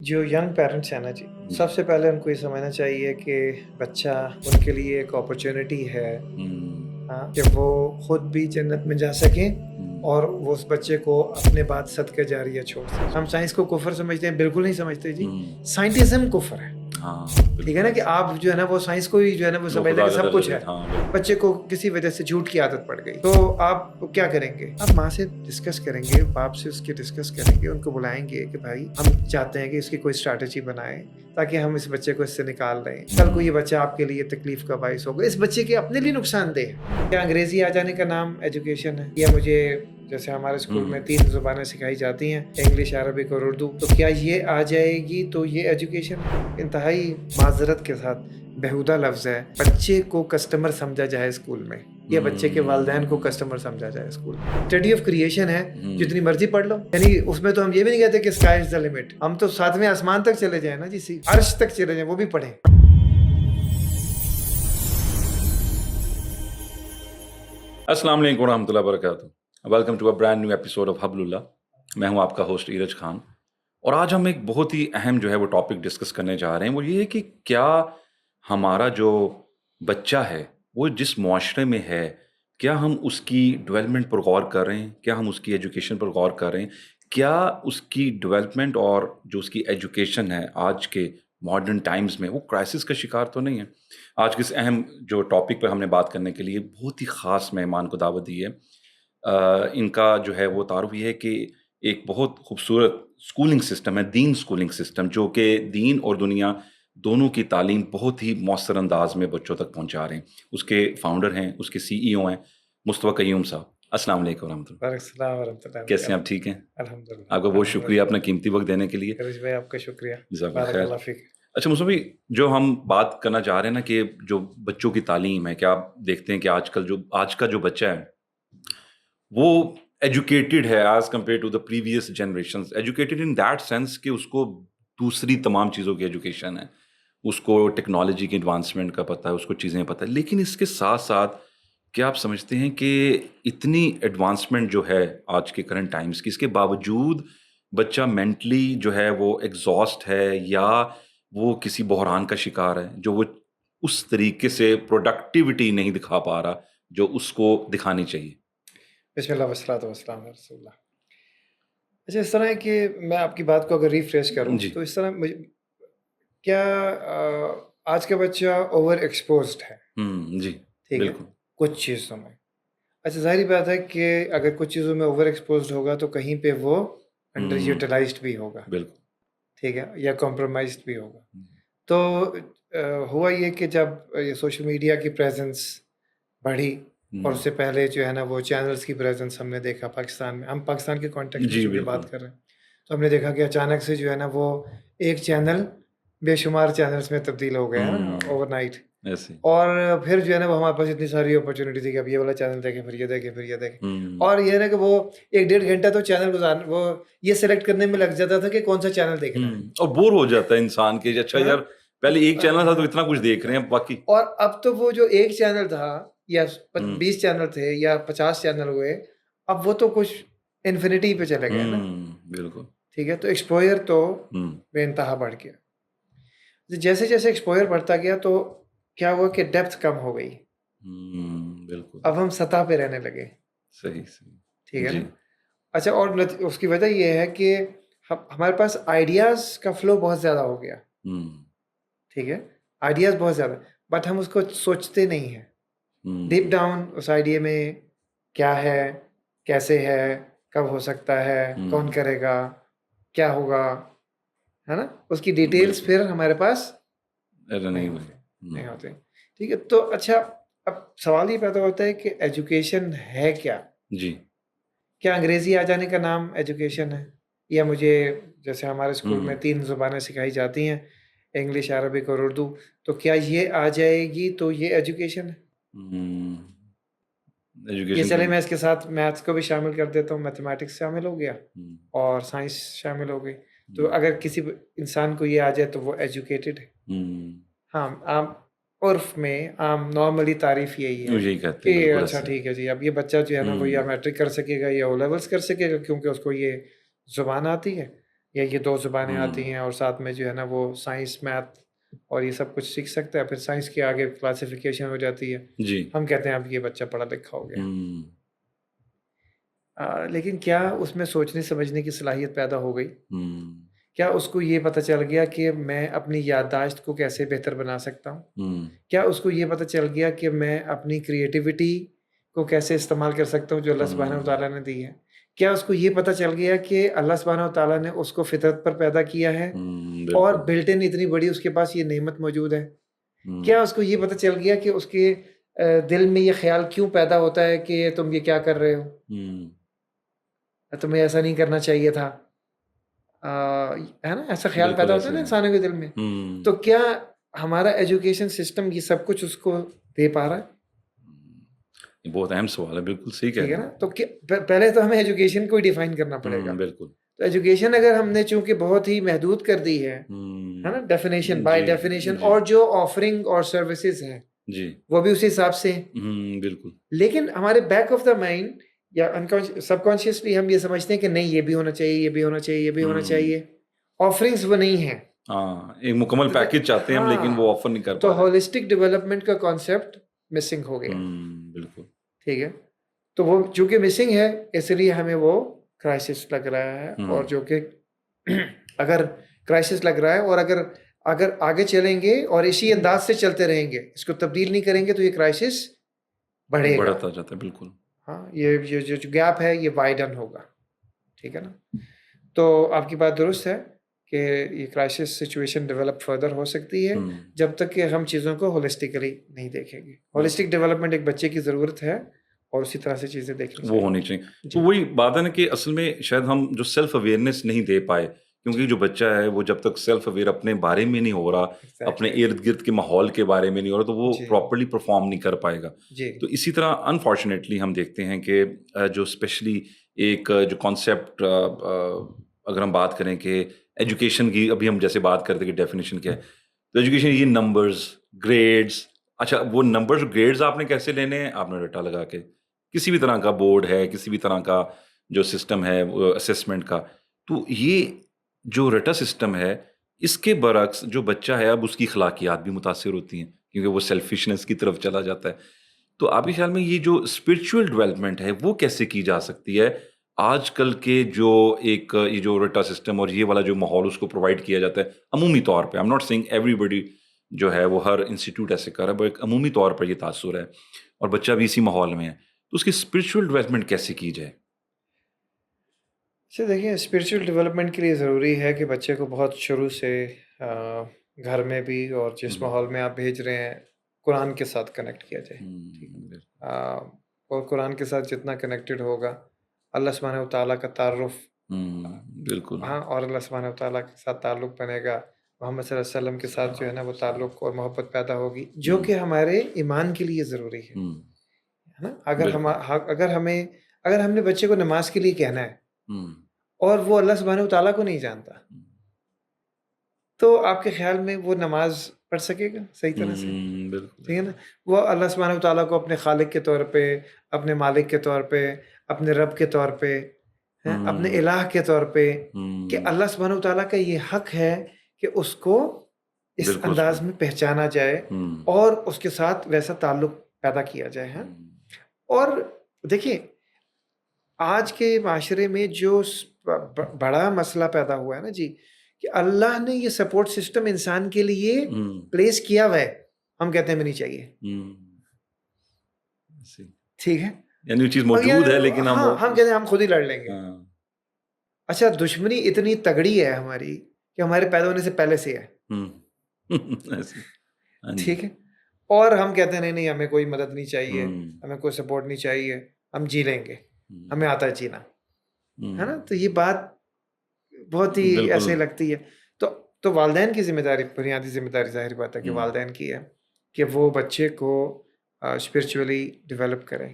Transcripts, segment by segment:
جو young parents ہیں نا جی، سب سے پہلے ان کو یہ سمجھنا چاہیے کہ بچہ ان کے لیے ایک اپرچونٹی ہے کہ وہ خود بھی جنت میں جا سکیں اور وہ اس بچے کو اپنے بعد صدقہ جاریہ چھوڑ سکیں. ہم سائنس کو کفر سمجھتے ہیں، بالکل نہیں سمجھتے جی. سائنٹزم کفر ہے. ٹھیک ہے نا کہ آپ جو ہے نا وہ سائنس کو ہی جو ہے نا وہ سمجھ لیں کہ سب کچھ ہے. بچے کو کسی وجہ سے جھوٹ کی عادت پڑ گئی تو آپ کیا کریں گے؟ آپ ماں سے ڈسکس کریں گے، باپ سے اس کے ڈسکس کریں گے، ان کو بلائیں گے کہ بھائی ہم چاہتے ہیں کہ اس کی کوئی اسٹریٹجی بنائیں تاکہ ہم اس بچے کو اس سے نکال دیں. کل کو یہ بچہ آپ کے لیے تکلیف کا باعث ہوگا، اس بچے کے اپنے لیے نقصان دہ ہے. کیا انگریزی آ جانے کا نام ایجوکیشن ہے؟ یا مجھے جیسے ہمارے اسکول میں 3 زبانیں سکھائی جاتی ہیں، انگلش، عربک اور اردو، تو کیا یہ آ جائے گی تو یہ ایجوکیشن؟ انتہائی معذرت کے ساتھ بہودہ لفظ ہے. بچے کو کسٹمر سمجھا جائے اسکول میں، یا بچے کے والدین کو کسٹمر سمجھا جائے اسکول میں. اسٹڈی آف کریشن ہے، جتنی مرضی پڑھ لو. یعنی اس میں تو ہم یہ بھی نہیں کہتے کہ اسکائی از دی لمٹ. ہم تو 7ویں آسمان تک چلے جائیں نا جی، عرش تک چلے جائیں، وہ بھی پڑھیں. السلام علیکم ورحمۃ اللہ وبرکاتہ. Welcome to a brand new episode of حبل اللہ. میں ہوں آپ کا ہوسٹ ایرج خان، اور آج ہم ایک بہت ہی اہم جو ہے وہ ٹاپک ڈسکس کرنے جا رہے ہیں. وہ یہ ہے کہ کیا ہمارا جو بچہ ہے وہ جس معاشرے میں ہے، کیا ہم اس کی ڈیولپمنٹ پر غور کر رہے ہیں؟ کیا ہم اس کی ایجوکیشن پر غور کر رہے ہیں؟ کیا اس کی ڈیولپمنٹ اور جو اس کی ایجوکیشن ہے آج کے ماڈرن ٹائمز میں وہ کرائسس کا شکار تو نہیں ہے؟ آج کے اس اہم جو ٹاپک پر ہم نے بات کرنے کے لیے بہت ہی خاص مہمان کو دعوت دی ہے. ان کا جو ہے وہ تعارف یہ ہے کہ ایک بہت خوبصورت اسکولنگ سسٹم ہے، دین اسکولنگ سسٹم، جو کہ دین اور دنیا دونوں کی تعلیم بہت ہی مؤثر انداز میں بچوں تک پہنچا رہے ہیں. اس کے فاؤنڈر ہیں، اس کے CEO ہیں مصطفیٰ قیوم صاحب. السلام علیکم ورحمۃ اللہ. السلام ورحمۃ اللہ. کیسے ہیں آپ؟ ٹھیک ہیں؟ الحمدللہ. آپ کا بہت شکریہ اپنا قیمتی وقت دینے کے لیے. عرج بھائی آپ کا شکریہ. جزاک اللہ بارک خیر. اللہ فیک. اچھا مصطفیٰ بھائی، جو ہم بات کرنا چاہ رہے ہیں نا کہ جو بچوں کی تعلیم ہے، کیا آپ دیکھتے ہیں کہ آج کا جو بچہ ہے وہ ایجوکیٹڈ ہے as compare to the previous generations. Educated in that sense کہ اس کو دوسری تمام چیزوں کی ایجوکیشن ہے، اس کو ٹیکنالوجی کی ایڈوانسمنٹ کا پتہ ہے، اس کو چیزیں پتہ ہے. لیکن اس کے ساتھ ساتھ کیا آپ سمجھتے ہیں کہ اتنی ایڈوانسمنٹ جو ہے آج کے کرنٹ ٹائمز کی، اس کے باوجود بچہ مینٹلی جو ہے وہ ایگزاسٹ ہے، یا وہ کسی بحران کا شکار ہے جو وہ اس طریقے سے پروڈکٹیوٹی نہیں دکھا پا رہا جو اس کو دکھانی چاہیے؟ بسم اللہ والصلاۃ والسلام علی رسول اللہ. اچھا، اس طرح ہے کہ میں آپ کی بات کو اگر ریفریش کروں جی. تو اس طرح کیا آج کا بچہ اوور ایکسپوزڈ ہے؟ جی ٹھیک ہے، بالکل. کچھ چیزوں میں. اچھا، ظاہری بات ہے کہ اگر کچھ چیزوں میں اوور ایکسپوزڈ ہوگا تو کہیں پہ وہ انڈر یوٹیلائزڈ بھی ہوگا. بالکل. ٹھیک ہے، یا کمپرومائزڈ بھی ہوگا. تو ہوا یہ کہ جب یہ سوشل میڈیا کی پریزنس بڑھی، اور اس سے پہلے جو ہے نا وہ چینلز کی پریزنس ہم نے دیکھا پاکستان میں. ہم پاکستان کے کانٹیکسٹ میں جو بات کر رہے ہیں، تو ہم نے دیکھا کہ اچانک سے جو ہے نا وہ ایک چینل بے شمار چینلز میں تبدیل ہو گیا اوور نائٹ. اور پھر جو ہے نا وہ ہمارے پاس اتنی ساری اپرچونیٹی تھی کہ اب یہ والا چینل دیکھیں، پھر یہ دیکھیں، پھر یہ دیکھیں. اور یہ ہے نا کہ وہ 1-1.5 گھنٹہ تو چینل وہ یہ سلیکٹ کرنے میں لگ جاتا تھا کہ کون سا چینل دیکھنا ہے. اور بور ہو جاتا ہے انسان کے. اچھا یار، پہلے ایک چینل تھا تو اتنا کچھ دیکھ رہے ہیں باقی. اور اب تو وہ جو ایک چینل تھا یا 20 چینل تھے یا 50 چینل ہوئے، اب وہ تو کچھ انفینٹی پہ چلے گئے نا. بالکل. ٹھیک ہے، تو ایکسپوئر تو بے انتہا بڑھ گیا. جیسے جیسے ایکسپوئر بڑھتا گیا تو کیا ہوا کہ ڈیپتھ کم ہو گئی. بالکل. اب ہم سطح پہ رہنے لگے. صحیح. ٹھیک ہے نا. اچھا، اور اس کی وجہ یہ ہے کہ ہمارے پاس آئیڈیاز کا فلو بہت زیادہ ہو گیا. ٹھیک ہے، آئیڈیاز بہت زیادہ، بٹ ہم اس کو سوچتے نہیں ہیں ڈیپ ڈاؤن اس آئیڈیا میں کیا ہے، کیسے ہے، کب ہو سکتا ہے، کون کرے گا، کیا ہوگا، ہے نا. اس کی ڈیٹیلز پھر ہمارے پاس نہیں ہوتے. ٹھیک ہے، تو اچھا اب سوال یہ پیدا ہوتا ہے کہ ایجوکیشن ہے کیا؟ جی. کیا انگریزی آ جانے کا نام ایجوکیشن ہے؟ یا مجھے جیسے ہمارے اسکول میں 3 زبانیں سکھائی جاتی ہیں، انگلش، عربک اور اردو، تو کیا یہ آ جائے گی تو یہ ایجوکیشن ہے؟ یہ چلے میں اس کے ساتھ میتھس کو بھی شامل کر دیتا ہوں، میتھمیٹکس شامل ہو گیا اور سائنس شامل ہو گئی. تو اگر کسی انسان کو یہ آ جائے تو وہ ایجوکیٹڈ ہے. ہاں، عام عرف میں عام نارملی تعریف یہی ہے کہ اچھا ٹھیک ہے جی، اب یہ بچہ جو ہے نا وہ یا میٹرک کر سکے گا یا او لیولس کر سکے گا کیونکہ اس کو یہ زبان آتی ہے. یا یہ 2 زبانیں آتی ہیں اور ساتھ میں جو ہے نا وہ سائنس میتھ اور یہ سب کچھ سیکھ سکتا ہے، پھر سائنس کے آگے کلاسیفیکیشن ہو جاتی ہے، جی ہم کہتے ہیں اب یہ بچہ پڑھا لکھا ہو گیا. لیکن کیا اس میں سوچنے سمجھنے کی صلاحیت پیدا ہو گئی؟ کیا اس کو یہ پتہ چل گیا کہ میں اپنی یادداشت کو کیسے بہتر بنا سکتا ہوں؟ کیا اس کو یہ پتہ چل گیا کہ میں اپنی کریٹیوٹی کو کیسے استعمال کر سکتا ہوں جو اللہ سبحانہ و تعالیٰ نے دی ہے؟ کیا اس کو یہ پتہ چل گیا کہ اللہ سبحانہ و تعالیٰ نے اس کو فطرت پر پیدا کیا ہے اور بلٹ ان اتنی بڑی اس کے پاس یہ نعمت موجود ہے؟ کیا اس کو یہ پتہ چل گیا کہ اس کے دل میں یہ خیال کیوں پیدا ہوتا ہے کہ تم یہ کیا کر رہے ہو، تمہیں ایسا نہیں کرنا چاہیے تھا، ہے نا؟ ایسا خیال پیدا ہوتا ہے نا انسانوں کے دل میں. تو کیا ہمارا ایجوکیشن سسٹم یہ سب کچھ اس کو دے پا رہا ہے؟ بہت اہم سوال ہے، بالکل صحیح کہہ رہے ہیں. تو پہلے تو ہمیں ایجوکیشن کو ڈیفائن کرنا پڑے گا. بالکل. تو ایجوکیشن اگر ہم نے چونکہ بہت ہی محدود کر دی ہے نا ڈیفینیشن بائی ڈیفینیشن، اور جو آفرنگ اور سروسز ہیں جی وہ بھی اسی حساب سے ہیں. بالکل. لیکن ہمارے بیک آف دا مائنڈ یا سب کانشیسلی ہم یہ سمجھتے ہیں کہ نہیں یہ بھی ہونا چاہیے، یہ بھی ہونا چاہیے، یہ بھی ہونا چاہیے. آفرنگز وہ نہیں ہیں. ایک مکمل پیکج چاہتے ہیں ہم، لیکن وہ آفر نہیں کر پاتے. تو ہولسٹک ڈیولپمنٹ کا کانسیپٹ مسنگ ہو گیا. بالکل ٹھیک ہے. تو وہ چونکہ مسنگ ہے اس لیے ہمیں وہ کرائسس لگ رہا ہے، اور جو کہ اگر کرائسس لگ رہا ہے اور اگر آگے چلیں گے اور اسی انداز سے چلتے رہیں گے، اس کو تبدیل نہیں کریں گے تو یہ کرائسس بڑھتا جاتا ہے. بالکل. ہاں، یہ جو گیپ ہے یہ وائڈن ہوگا. ٹھیک ہے نا. تو آپ کی بات درست ہے کہ یہ کرائسس سچویشن ڈیولپ فردر ہو سکتی ہے جب تک کہ ہم چیزوں کو ہولسٹکلی نہیں دیکھیں گے. ہولسٹک ڈیولپمنٹ ایک بچے کی ضرورت ہے اور اسی طرح سے چیزیں دیکھیں وہ ہونی چاہیے. تو وہی بات ہے نا کہ اصل میں شاید ہم جو سیلف اویئرنیس نہیں دے پائے، کیونکہ جو بچہ ہے وہ جب تک سیلف اویئر اپنے بارے میں نہیں ہو رہا، اپنے ارد گرد کے ماحول کے بارے میں نہیں ہو رہا، تو وہ پراپرلی پرفارم نہیں کر پائے گا. تو اسی طرح انفارچونیٹلی ہم دیکھتے ہیں کہ جو اسپیشلی ایک جو کانسیپٹ اگر ہم بات کریں کہ ایجوکیشن کی، ابھی ہم جیسے بات کرتے کہ ڈیفینیشن کیا ہے، تو ایجوکیشن یہ نمبرز، گریڈز. اچھا، وہ نمبرز گریڈز آپ نے کیسے لینے ہیں؟ آپ نے رٹا لگا کے، کسی بھی طرح کا بورڈ ہے، کسی بھی طرح کا جو سسٹم ہے اسیسمنٹ کا، تو یہ جو رٹا سسٹم ہے اس کے برعکس جو بچہ ہے اب اس کی اخلاقیات بھی متاثر ہوتی ہیں، کیونکہ وہ سیلفشنس کی طرف چلا جاتا ہے. تو آپ کے خیال میں یہ جو اسپرچول ڈیولپمنٹ ہے وہ کیسے کی جا سکتی ہے آج کل کے جو ایک یہ جو رٹا سسٹم اور یہ والا جو ماحول اس کو پرووائڈ کیا جاتا ہے عمومی طور پہ؟ I'm not saying everybody جو ہے وہ ہر انسٹیٹیوٹ ایسے کر رہا ہے، بٹ ایک عمومی طور پر یہ تاثر ہے اور بچہ بھی اسی ماحول میں ہے، تو اس کی اسپرچول ڈیولپمنٹ کیسے کی جائے؟ دیکھیں، اسپرچول ڈیولپمنٹ کے لیے ضروری ہے کہ بچے کو بہت شروع سے گھر میں بھی اور جس ماحول میں آپ بھیج رہے ہیں قرآن کے ساتھ کنیکٹ کیا جائے. اور قرآن کے ساتھ جتنا کنیکٹڈ ہوگا، اللہ سبحانہ و تعالیٰ کا تعارف، بالکل، ہاں، اور اللہ سبحانہ و تعالیٰ کے ساتھ تعلق بنے گا، محمد صلی اللہ علیہ وسلم کے ساتھ جو ہے نا وہ تعلق اور محبت پیدا ہوگی، جو کہ ہمارے ایمان کے لیے ضروری ہے نا. اگر ہم نے بچے کو نماز کے لیے کہنا ہے اور وہ اللہ سبحانہ و تعالیٰ کو نہیں جانتا، تو آپ کے خیال میں وہ نماز پڑھ سکے گا صحیح طرح سے؟ ٹھیک ہے نا. وہ اللہ سبحانہ و تعالیٰ کو اپنے خالق کے طور پہ، اپنے مالک کے طور پہ، اپنے رب کے طور پہ، اپنے الہ کے طور پہ، کہ اللہ سبحانہ و تعالیٰ کا یہ حق ہے کہ اس کو اس انداز میں پہچانا جائے اور اس کے ساتھ ویسا تعلق پیدا کیا جائے. اور دیکھیں، آج کے معاشرے میں جو بڑا مسئلہ پیدا ہوا ہے نا جی، کہ اللہ نے یہ سپورٹ سسٹم انسان کے لیے پلیس کیا ہوا ہے، ہم کہتے ہیں میں نہیں چاہیے. ٹھیک ہے، یعنی چیز موجود ہے لیکن ہم کہتے ہیں ہم خود ہی لڑ لیں گے. اچھا، دشمنی اتنی تگڑی ہے ہماری کہ ہمارے پیدا ہونے سے پہلے سے ہے. ٹھیک ہے، اور ہم کہتے ہیں نہیں ہمیں کوئی مدد نہیں چاہیے، ہمیں کوئی سپورٹ نہیں چاہیے، ہم جی لیں گے، ہمیں آتا ہے جینا، ہے نا. تو یہ بات بہت ہی ایسے لگتی ہے. تو والدین کی ذمہ داری، بنیادی ذمہ داری ظاہر بات ہے کہ والدین کی ہے کہ وہ بچے کو اسپرچولی ڈیولپ کریں.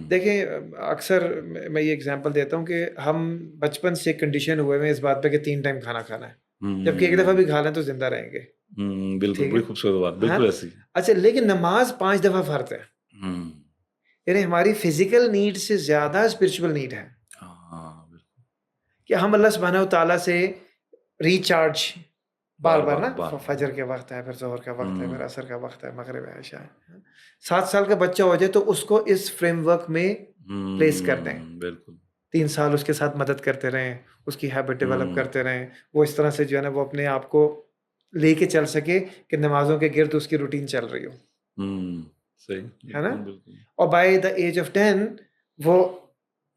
دیکھیں، اکثر میں یہ اگزامپل دیتا ہوں کہ ہم بچپن سے کنڈیشن ہوئے ہیں اس بات پہ کہ 3 ٹائم کھانا کھانا ہے، جبکہ ایک دفعہ بھی کھا لیں تو زندہ رہیں گے. بالکل، بڑی خوبصورت بات، بالکل ایسی. اچھا، لیکن نماز 5 دفعہ فرض ہے، یعنی ہماری فزیکل نیڈ سے زیادہ اسپرچول نیڈ ہے کہ ہم اللہ سبحانہ و تعالیٰ سے ریچارج بار بار نا بار فجر کے وقت ہے، پھر ظہر کا وقت ہے، پھر عصر کا وقت ہے، مغرب ہے، عشاء ہے. 7 سال کا بچہ ہو جائے تو اس کو اس فریم ورک میں پلیس کر دیں. بالکل 3 سال اس کے ساتھ مدد کرتے رہیں، اس کی ہیبٹ ڈیولپ کرتے رہیں، وہ اس طرح سے جو ہے نا وہ اپنے آپ کو لے کے چل سکے کہ نمازوں کے گرد اس کی روٹین چل رہی ہو. صحیح ہے نا. اور بائی دا ایج آف 10 وہ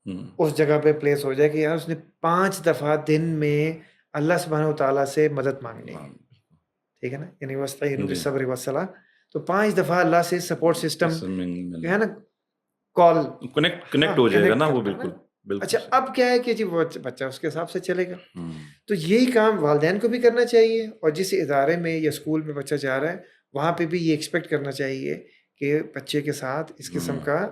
اس جگہ پہ پلیس ہو جائے کہ یار اس نے 5 دفعہ دن میں اللہ سبحانہ وتعالیٰ سے مدد مانگنی ہے. ٹھیک ہے نا، یعنی وَاسْتَعِینُوا بِالصَّبْرِ وَالصَّلَاةِ. تو 5 دفعہ اللہ سے سپورٹ سسٹم ہے نا، کال کنیکٹ ہو جائے گا نا وہ. بالکل. اچھا اب کیا ہے کہ جی وہ بچہ اس کے حساب سے چلے گا. تو یہی کام والدین کو بھی کرنا چاہیے، اور جس ادارے میں یا اسکول میں بچہ جا رہا ہے وہاں پہ بھی یہ ایکسپیکٹ کرنا چاہیے کہ بچے کے ساتھ اس قسم کا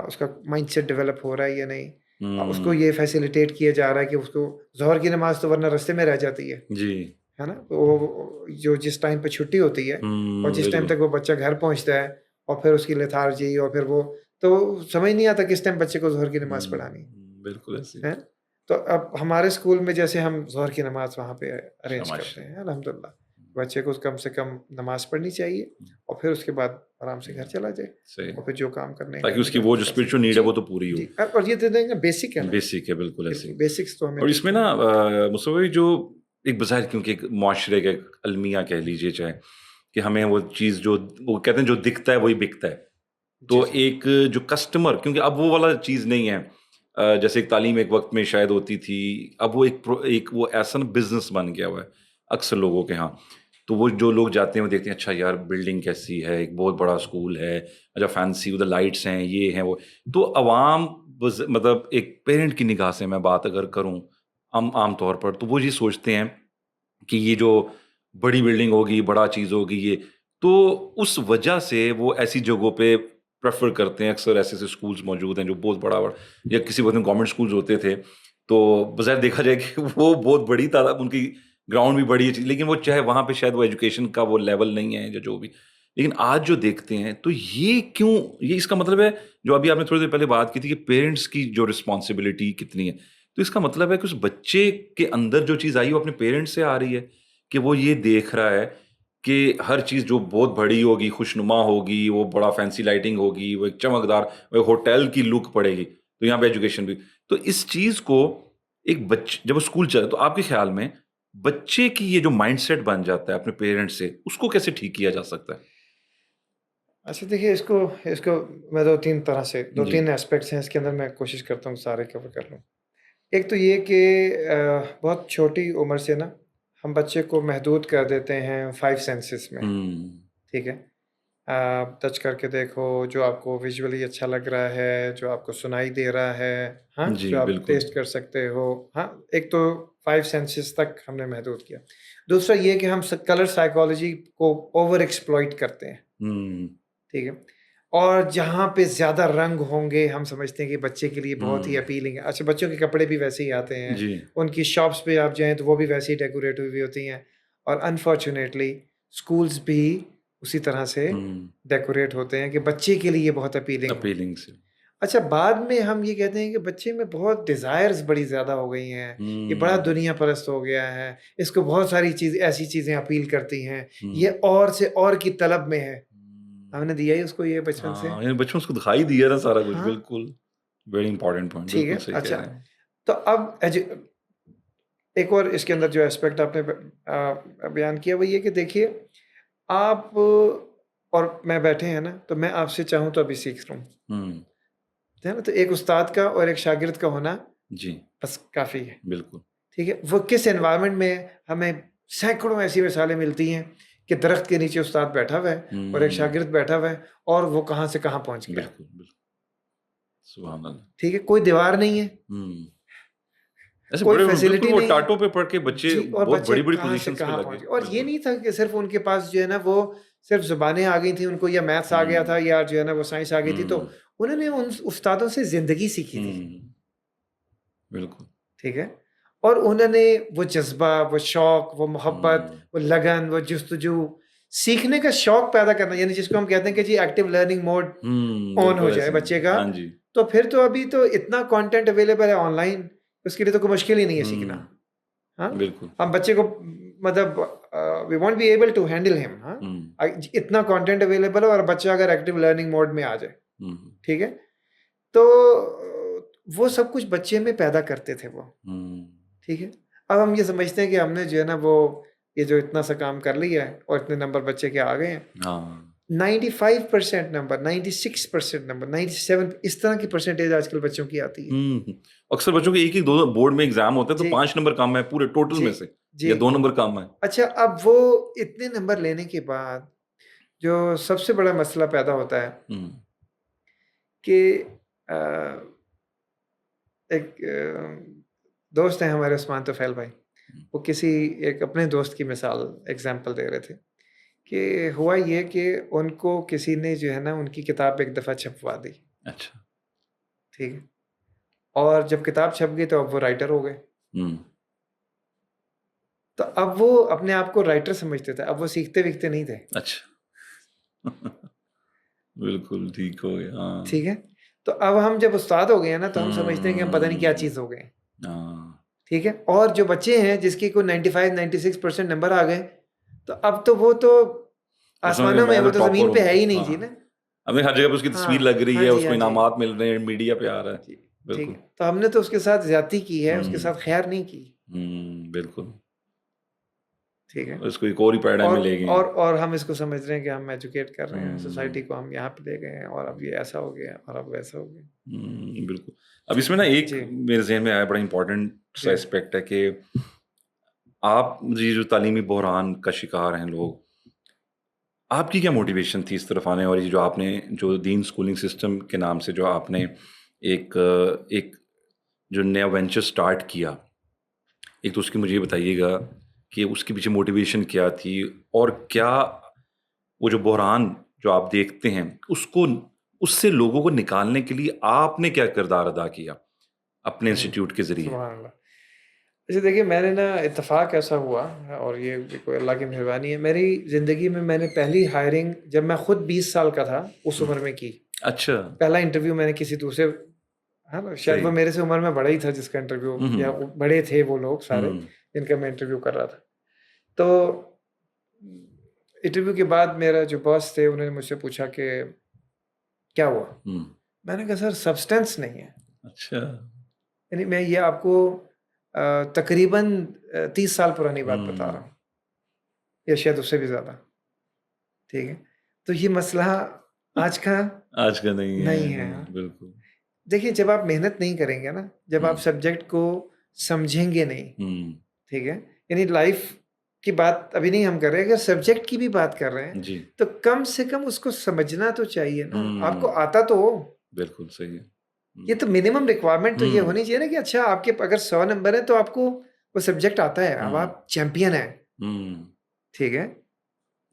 اس کا مائنڈ سیٹ ڈیولپ ہو رہا ہے یا نہیں. اس کو یہ فیسیلیٹیٹ کیا جا رہا ہے کہ اس کو ظہر کی نماز تو ورنہ رستے میں رہ جاتی ہے جی، ہے نا. وہ جو جس ٹائم پہ چھٹی ہوتی ہے اور جس ٹائم تک وہ بچہ گھر پہنچتا ہے، اور پھر اس کی لیتھارجی، اور پھر وہ تو سمجھ نہیں آتا کس ٹائم بچے کو ظہر کی نماز پڑھانی بالکل ایسے ہے. تو اب ہمارے اسکول میں جیسے ہم ظہر کی نماز وہاں پہ ارینج کرتے ہیں الحمدللہ. بچے کو کم سے کم نماز پڑھنی چاہیے، اور پھر اس کے بعد آرام سے گھر چلا جائے، اور پھر جو کام کرنے تاکہ اس کی وہ جو اسپرچل نیڈ ہے وہ تو پوری ہو. اور یہ دے دیں گے بیسک ہے، بیسک ہے. بالکل ایسے. بیسکس تو ہمیں. اور اس میں نا مصطفی جو ایک بظاہر کیونکہ ایک معاشرے کا المیہ کہہ لیجیے چاہے کہ ہمیں وہ چیز جو وہ کہتے ہیں جو دکھتا ہے وہی بکتا ہے. تو ایک جو کسٹمر، کیونکہ اب وہ والا چیز نہیں ہے جیسے ایک تعلیم ایک وقت میں شاید ہوتی تھی، اب وہ ایک وہ ایسا نا بزنس بن گیا ہوا ہے اکثر لوگوں کے ہاں. تو وہ جو لوگ جاتے ہیں وہ دیکھتے ہیں اچھا یار بلڈنگ کیسی ہے، ایک بہت بڑا اسکول ہے، اچھا فینسی ادھر لائٹس ہیں، یہ ہیں وہ. تو عوام مطلب ایک پیرنٹ کی نگاہ سے میں بات اگر کروں عام طور پر، تو وہ یہ سوچتے ہیں کہ یہ جو بڑی بلڈنگ ہوگی، بڑا چیز ہوگی یہ، تو اس وجہ سے وہ ایسی جگہوں پہ پریفر کرتے ہیں. اکثر ایسے اسکولز موجود ہیں جو بہت بڑا یا کسی وقت میں گورنمنٹ اسکولز ہوتے تھے تو بظاہر دیکھا جائے کہ وہ بہت بڑی تعداد، ان کی گراؤنڈ بھی بڑی ہے، لیکن وہ چاہے وہاں پہ شاید وہ ایجوکیشن کا وہ لیول نہیں ہے یا جو بھی. لیکن آج جو دیکھتے ہیں تو یہ کیوں، یہ اس کا مطلب ہے جو ابھی آپ نے تھوڑی دیر پہلے بات کی تھی کہ پیرنٹس کی جو رسپانسبلٹی کتنی ہے، تو اس کا مطلب ہے کہ اس بچے کے اندر جو چیز آئی وہ اپنے پیرنٹس سے آ رہی ہے کہ وہ یہ دیکھ رہا ہے کہ ہر چیز جو بہت بڑی ہوگی، خوشنما ہوگی، وہ بڑا فینسی لائٹنگ ہوگی، وہ ایک چمکدار ہوٹل کی لک پڑے گی، تو یہاں پہ ایجوکیشن بھی. تو اس چیز کو ایک بچہ جب اسکول چلے تو آپ کے خیال میں بچے کی یہ جو مائنڈ سیٹ بن جاتا ہے اپنے پیرنٹس سے، اس کو کیسے ٹھیک کیا جا سکتا ہے؟ اچھا دیکھیے، اس کو میں 2-3 طرح سے 2-3 ایسپیکٹس ہیں اس کے اندر، میں کوشش کرتا ہوں سارے کور کر لوں. ایک تو یہ کہ بہت چھوٹی عمر سے نا ہم بچے کو محدود کر دیتے ہیں 5 سینسز میں. ٹھیک ہے، ٹچ کر کے دیکھو، جو آپ کو ویژولی اچھا لگ رہا ہے، جو آپ کو سنائی دے رہا ہے، ہاں جو آپ ٹیسٹ کر سکتے ہو. ہاں ایک تو 5 سینسز تک ہم نے محدود کیا. دوسرا یہ کہ ہم کلر سائیکالوجی کو اوور ایکسپلائٹ کرتے ہیں. ٹھیک ہے، اور جہاں پہ زیادہ رنگ ہوں گے ہم سمجھتے ہیں کہ بچے کے لیے بہت ہی اپیلنگ ہے. اچھا بچوں کے کپڑے بھی ویسے ہی آتے ہیں، ان کی شاپس پہ آپ جائیں تو وہ بھی ویسے ہی ڈیکوریٹ ہوئی ہوتی ہیں، اور انفارچونیٹلی اسکولز بھی اسی طرح سے ڈیکوریٹ ہوتے ہیں کہ بچے کے لیے بہت اپیلنگ سے. اچھا بعد میں ہم یہ کہتے ہیں کہ بچے میں بہت ڈیزائرز بڑی زیادہ ہو گئی ہیں، یہ بڑا دنیا پرست ہو گیا ہے، اس کو بہت ساری ایسی چیزیں اپیل کرتی ہیں، یہ اور سے اور کی طلب میں ہے. ہم نے دیا ہی اس کو یہ بچپن سے، بچپن کو دکھائی دیا نا سارا کچھ. بالکل ویری امپورٹنٹ پوائنٹ. ٹھیک ہے. اچھا تو اب ایک اور اس کے اندر جو ایسپیکٹ آپ نے بیان کیا وہ یہ کہ دیکھیے، آپ اور میں بیٹھے ہیں نا، تو میں آپ سے چاہوں تو ابھی سیکھ رہا ہوں، تو ایک استاد کا اور ایک شاگرد کا ہونا جی بس کافی ہے. بالکل ٹھیک ہے، وہ کس انوائرمنٹ میں، ہمیں سینکڑوں ایسی مثالیں ملتی ہیں کہ درخت کے نیچے استاد بیٹھا ہوا ہے اور ایک شاگرد بیٹھا ہوا ہے، اور وہ کہاں سے کہاں پہنچ گیا. بالکل سبحان اللہ. ٹھیک ہے، کوئی دیوار نہیں ہے، کوئی فیسلٹی نہیں، ٹاٹوں پہ پڑھ کے بچے بہت بڑی بڑی پوزیشنز پہ لگے. اور یہ نہیں تھا کہ صرف ان کے پاس جو ہے نا وہ صرف زبانیں آ گئی تھیں ان کو، یا میتھس آ گیا تھا، یا جو ہے نا وہ سائنس آ گئی تھی، تو انہوں نے ان استادوں سے زندگی سیکھی تھی. بالکل ٹھیک ہے، اور انہوں نے وہ جذبہ، وہ شوق، وہ محبت، وہ لگن، وہ جستجو، سیکھنے کا شوق پیدا کرنا، یعنی جس کو ہم کہتے ہیں کہ جی ایکٹیو لرننگ موڈ آن ہو جائے بچے کا، تو پھر تو ابھی تو اتنا کانٹینٹ اویلیبل ہے آن لائن، اس کے لیے تو کوئی مشکل ہی نہیں ہے سیکھنا، ہاں بالکل ہم بچے کو مطلب we want be able to handle ہم. ہاں اتنا کانٹینٹ اویلیبل ہے اور بچہ اگر ایکٹیو لرننگ موڈ میں آ جائے, ٹھیک ہے, تو وہ سب کچھ بچے میں پیدا کرتے تھے وہ, ٹھیک ہے. اب ہم یہ سمجھتے ہیں کہ ہم نے جو ہے نا وہ یہ جو اتنا سا کام کر لیا ہے اور اتنے نمبر بچے کے آ گئے ہیں, 95% نمبر, 96% نمبر, 97 اس طرح کی پرسنٹیج آج کل بچوں کی آتی ہے. اکثر بچوں کے ایک ہی 2 بورڈ میں ایگزام ہوتے ہیں تو جی 5 نمبر کم ہے پورے ٹوٹل میں سے, جی یا 2 نمبر کم ہے. اچھا, اب وہ اتنے نمبر لینے کے بعد جو سب سے بڑا مسئلہ پیدا ہوتا ہے کہ ایک دوست ہیں ہمارے عثمان طفیل بھائی, وہ کسی ایک اپنے دوست کی مثال ایگزامپل دے رہے تھے کہ ہوا یہ کہ ان کو کسی نے جو ہے نا ان کی کتاب ایک دفعہ چھپوا دی. اچھا, ٹھیک ہے, اور جب کتاب چھپ گئی تو اب وہ رائٹر ہو گئے. تو اب وہ اپنے آپ کو رائٹر سمجھتے تھے, اب وہ سیکھتے ویکھتے نہیں تھے. اچھا بالکل ٹھیک ہو گیا. ٹھیک ہے, تو اب ہم جب استاد ہو گئے ہیں نا تو ہم سمجھتے ہیں کہ ہم پتہ نہیں کیا چیز ہو گئے. ٹھیک ہے, اور جو بچے ہیں جس کی کوئی 95-96% نمبر آ گئے, تو اب تو وہ تو آسمانوں میں, وہ تو زمین پہ ہے ہی نہیں جی نا. ابھی ہر جگہ پہ اس کی تصویر لگ رہی ہے, اس کو انعامات مل رہے ہیں, میڈیا پہ آ رہا ہے. ٹھیک ہے, تو ہم نے تو اس کے ساتھ زیادتی کی ہے, اس کے ساتھ خیر نہیں کی. بالکل ٹھیک ہے, اس کو ایک اور ہی پیراڈائم میں لے گئے, اور ہم اس کو سمجھ رہے ہیں کہ ہم ایجوکیٹ کر رہے ہیں سوسائٹی کو, ہم یہاں پہ لے گئے ہیں اور اب یہ ایسا ہو گیا اور اب ویسا ہو گیا. بالکل. اب اس میں نا ایک میرے ذہن میں آیا بڑا امپورٹنٹ سا اسپیکٹ ہے کہ آپ یہ جو تعلیمی بحران کا شکار ہیں لوگ, آپ کی کیا موٹیویشن تھی اس طرف آنے, اور یہ جو آپ نے جو دین اسکولنگ سسٹم کے نام سے جو آپ نے ایک جو نیا وینچر سٹارٹ کیا, ایک تو اس کی مجھے یہ بتائیے گا کہ اس کے پیچھے موٹیویشن کیا تھی, اور کیا وہ جو بحران جو آپ دیکھتے ہیں اس سے لوگوں کو نکالنے کے لیے آپ نے کیا کردار ادا کیا اپنے انسٹیٹیوٹ کے ذریعے؟ سبحان اللہ. جیسے دیکھیے, میں نے نا اتفاق ایسا ہوا, اور یہ کوئی اللہ کی مہربانی ہے, میری زندگی میں نے پہلی ہائرنگ جب میں خود 20 سال کا تھا اس عمر میں کی. اچھا, پہلا انٹرویو میں نے کسی دوسرے, ہاں شاید وہ میرے سے عمر میں بڑا ہی تھا جس کا انٹرویو, یا بڑے تھے وہ لوگ سارے جن کا میں انٹرویو کر رہا تھا. تو انٹرویو کے بعد میرا جو باس تھے انہوں نے مجھ سے پوچھا کہ کیا ہوا. میں نے کہا سر سبسٹینس نہیں ہے. اچھا, یعنی میں یہ آپ کو تقریباً 30 سال پرانی بات بتا رہا ہوں, یا شاید اس سے بھی زیادہ. ٹھیک ہے, تو یہ مسئلہ آج کا نہیں ہے. بالکل. دیکھیے, جب آپ محنت نہیں کریں گے نا, جب آپ سبجیکٹ کو سمجھیں گے نہیں, ٹھیک ہے, یعنی لائف کی بات ابھی نہیں ہم کر رہے ہیں, اگر سبجیکٹ کی بھی بات کر رہے ہیں تو کم سے کم اس کو سمجھنا تو چاہیے نا, آپ کو آتا تو ہو. بالکل صحیح ہے. یہ تو منیمم ریکوائرمنٹ تو یہ ہونی چاہیے نا کہ اچھا آپ کے اگر 100 نمبر ہیں تو آپ کو وہ سبجیکٹ آتا ہے, اب آپ چیمپئن ہیں. ٹھیک ہے,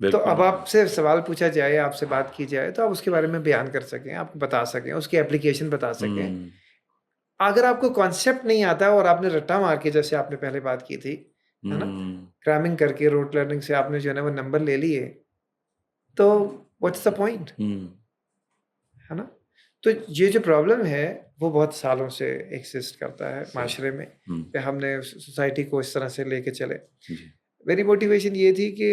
تو اب آپ سے سوال پوچھا جائے, آپ سے بات کی جائے, تو آپ اس کے بارے میں بیان کر سکیں, آپ کو بتا سکیں, اس کی اپلیکیشن بتا سکیں. اگر آپ کو کانسیپٹ نہیں آتا اور آپ نے رٹا مار کے, جیسے آپ نے پہلے بات کی تھی ہے نا, کرامنگ کر کے روٹ لرننگ سے آپ نے جو ہے نا وہ نمبر لے لیے, تو واٹس دا پوائنٹ, ہے نا. تو یہ جو پرابلم ہے وہ بہت سالوں سے ایکزسٹ کرتا ہے معاشرے میں, کہ ہم نے سوسائٹی کو اس طرح سے لے کے چلے. میری موٹیویشن یہ تھی کہ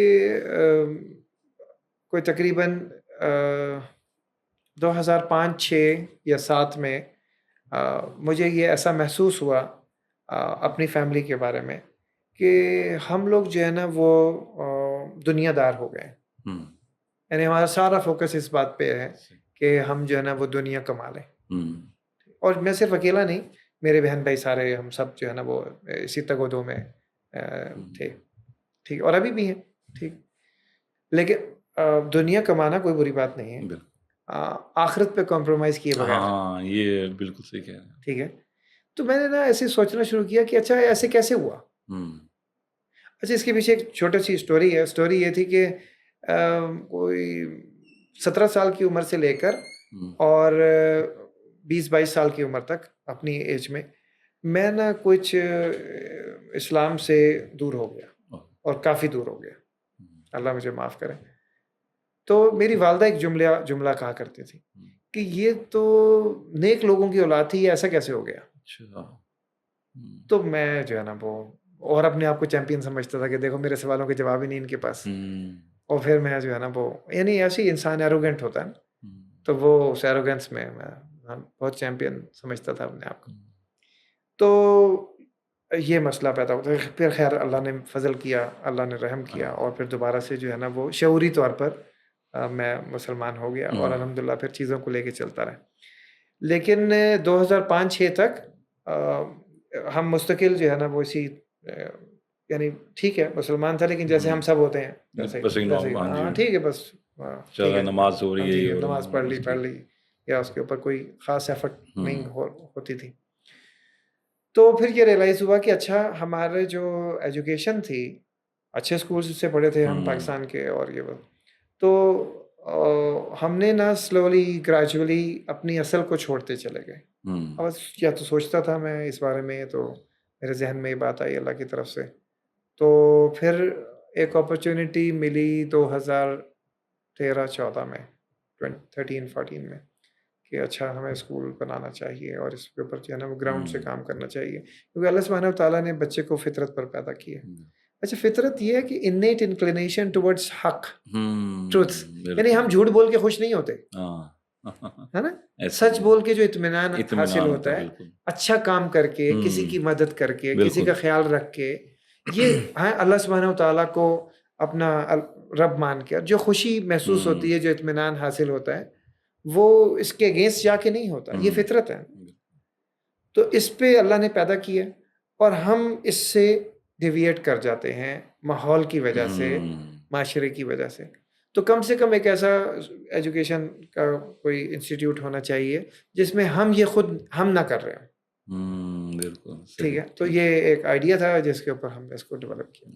کوئی تقریباً 2005-06 یا 7 میں مجھے یہ ایسا محسوس ہوا اپنی فیملی کے بارے میں کہ ہم لوگ جو ہے نا وہ دنیا دار ہو گئے. یعنی ہمارا سارا فوکس اس بات پہ ہے کہ ہم جو ہے نا وہ دنیا کما لیں. اور میں صرف اکیلا نہیں, میرے بہن بھائی سارے ہم سب جو ہے نا وہ اسی تگودوں میں تھے. ٹھیک, اور ابھی بھی ہیں. ٹھیک, لیکن دنیا کمانا کوئی بری بات نہیں ہے, آخرت پہ کمپرومائز کیے بغیر. ہاں, یہ بالکل صحیح کہہ رہے ہیں. ٹھیک ہے, تو میں نے نا ایسے سوچنا شروع کیا کہ اچھا ایسے کیسے ہوا. اچھا, اس کے پیچھے ایک چھوٹی سی اسٹوری ہے. اسٹوری یہ تھی کہ کوئی 17 سال کی عمر سے لے کر اور 20-22 سال کی عمر تک اپنی ایج میں نا کچھ اسلام سے دور ہو گیا, اور کافی دور ہو گیا, اللہ مجھے معاف کرے. تو میری والدہ ایک جملہ کہا کرتی تھی کہ یہ تو نیک لوگوں کی اولاد تھی, یہ ایسا کیسے ہو گیا. تو میں جو ہے نا وہ اور اپنے آپ کو چیمپئن سمجھتا تھا کہ دیکھو میرے سوالوں کے جواب ہی نہیں ان کے پاس. اور پھر میں جو ہے نا وہ یعنی ایسے ہی انسان ایروگینٹ ہوتا ہے نا, تو وہ اس ایروگینس میں بہت چیمپئن سمجھتا تھا اپنے آپ کو. تو یہ مسئلہ پیدا ہوتا ہے. پھر خیر اللہ نے فضل کیا, اللہ نے رحم کیا, اور پھر دوبارہ سے جو ہے نا وہ شعوری طور پر میں مسلمان ہو گیا, اور الحمدللہ پھر چیزوں کو لے کے چلتا رہا. لیکن 2005-6 تک ہم مستقل جو ہے نا وہ اسی یعنی ٹھیک ہے مسلمان تھا, لیکن جیسے ہم سب ہوتے ہیں ہاں ٹھیک ہے بس نماز ہو رہی ہے, نماز پڑھ لی یا اس کے اوپر کوئی خاص ایفرٹ نہیں ہوتی تھی. تو پھر یہ ریئلائز ہوا کہ اچھا ہمارے جو ایجوکیشن تھی, اچھے اسکولس سے پڑھے تھے ہم پاکستان کے, اور یہ وہ تو ہم نے نا سلولی گریجولی اپنی اصل کو چھوڑتے چلے گئے. اور یا تو سوچتا تھا میں اس بارے میں, تو میرے ذہن میں یہ بات آئی اللہ کی طرف سے. تو پھر ایک اپرچونٹی ملی 2013-14 میں 13-14 میں کہ اچھا ہمیں اسکول بنانا چاہیے اور اس کے اوپر جو ہے نا وہ گراؤنڈ سے کام کرنا چاہیے, کیونکہ اللہ سبحانہ وتعالیٰ نے بچے کو فطرت پر پیدا کیا. اچھا فطرت یہ ہے کہ انیٹ انکلینیشن ٹورڈز حق, ٹروتھ, یعنی ہم جھوٹ بول کے خوش نہیں ہوتے ہے نا, سچ بول کے جو اطمینان حاصل ہوتا ہے اچھا کام کر کے, کسی کی مدد کر کے, کسی کا خیال رکھ کے, یہ اللہ سبحانہ وتعالیٰ کو اپنا رب مان کے جو خوشی محسوس ہوتی ہے, جو اطمینان حاصل ہوتا ہے, وہ اس کے اگینسٹ جا کے نہیں ہوتا. یہ فطرت ہے. تو اس پہ اللہ نے پیدا کیا, اور ہم اس سے ڈیویٹ کر جاتے ہیں ماحول کی وجہ سے, معاشرے کی وجہ سے. تو کم سے کم ایک ایسا ایجوکیشن کا کوئی انسٹیٹیوٹ ہونا چاہیے جس میں ہم یہ خود ہم نہ کر رہے ہوں. بالکل ٹھیک ہے. تو یہ ایک آئیڈیا تھا جس کے اوپر ہم نے اس کو ڈیولپ کیا,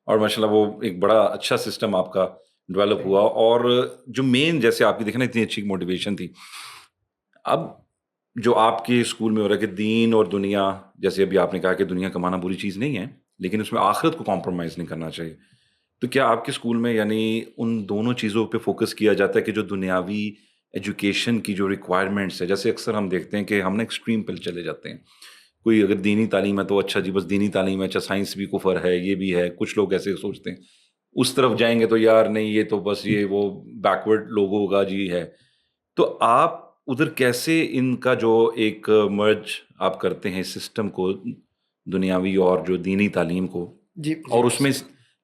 اور ماشاءاللہ وہ ایک بڑا اچھا سسٹم آپ کا ڈیولپ ہوا. اور جو مین جیسے آپ کی دیکھنا اتنی اچھی موٹیویشن تھی, اب جو آپ کے اسکول میں ہو رہا ہے کہ دین اور دنیا, جیسے ابھی آپ نے کہا کہ دنیا کمانا بری چیز نہیں ہے, لیکن اس میں آخرت کو کمپرومائز نہیں کرنا چاہیے. تو کیا آپ کے اسکول میں یعنی ان دونوں چیزوں پہ فوکس کیا جاتا ہے کہ جو دنیاوی ایجوکیشن کی جو ریکوائرمنٹس ہے, جیسے اکثر ہم دیکھتے ہیں کہ ہم نے ایکسٹریم پہ چلے جاتے ہیں, کوئی اگر دینی تعلیم ہے تو اچھا جی بس دینی تعلیم ہے, اچھا سائنس بھی کفر ہے, یہ بھی ہے, کچھ لوگ ایسے سوچتے ہیں. اس طرف جائیں گے تو یار نہیں یہ تو بس یہ وہ بیکورڈ لوگ ہوگا جی ہے. تو آپ ادھر کیسے ان کا جو ایک مرج آپ کرتے ہیں سسٹم کو, دنیاوی اور جو دینی تعلیم کو, اور اس میں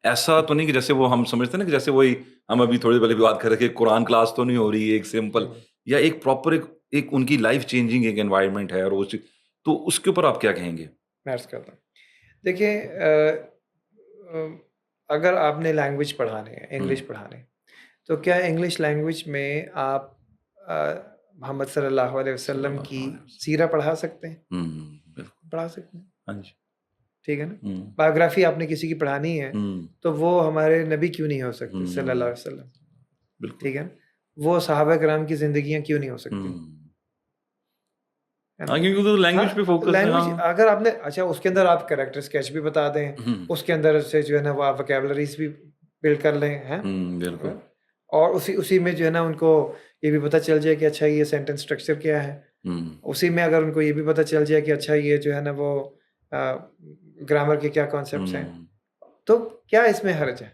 ایسا تو نہیں کہ جیسے وہ ہم سمجھتے ہیں نا کہ جیسے وہی ہم ابھی تھوڑی پہلے بھی بات کر رہے کہ قرآن کلاس تو نہیں ہو رہی ہے ایک سمپل, یا ایک پراپر ایک ان کی لائف چینجنگ ایک انوائرمنٹ ہے, اور تو اس کے اوپر آپ کیا کہیں گے؟ میں عرض کرتا ہوں, دیکھیں اگر آپ نے لینگویج پڑھانے ہیں, انگلش پڑھانے, تو کیا انگلش لینگویج میں آپ محمد صلی اللہ علیہ وسلم کی سیرہ پڑھا سکتے ہیں؟ پڑھا سکتے ہیں, ہاں جی, ٹھیک ہے نا. بایوگرافی آپ نے کسی کی پڑھانی ہے تو وہ ہمارے نبی کیوں نہیں ہو سکتے صلی اللہ علیہ وسلم, ٹھیک ہے نا. وہ صحابہ کرام کی زندگیاں کیوں نہیں ہو سکتی, لینگویج پہ فوکس ہے. اگر آپ نے اچھا اس کے اندر آپ کریکٹر اسکیچ بھی بتا دیں, اس کے اندر سے جو ہے نا وہ آپ وکیبلریز بھی بلڈ کر لیں ہیں, بالکل, اور اسی میں جو ہے نا ان کو یہ بھی پتہ چل جائے کہ اچھا یہ سینٹینس اسٹرکچر کیا ہے, اسی میں اگر ان کو یہ بھی پتہ چل جائے کہ اچھا یہ جو ہے نا وہ گرامر کے کیا کانسیپٹس ہیں, تو کیا اس میں حرج ہے؟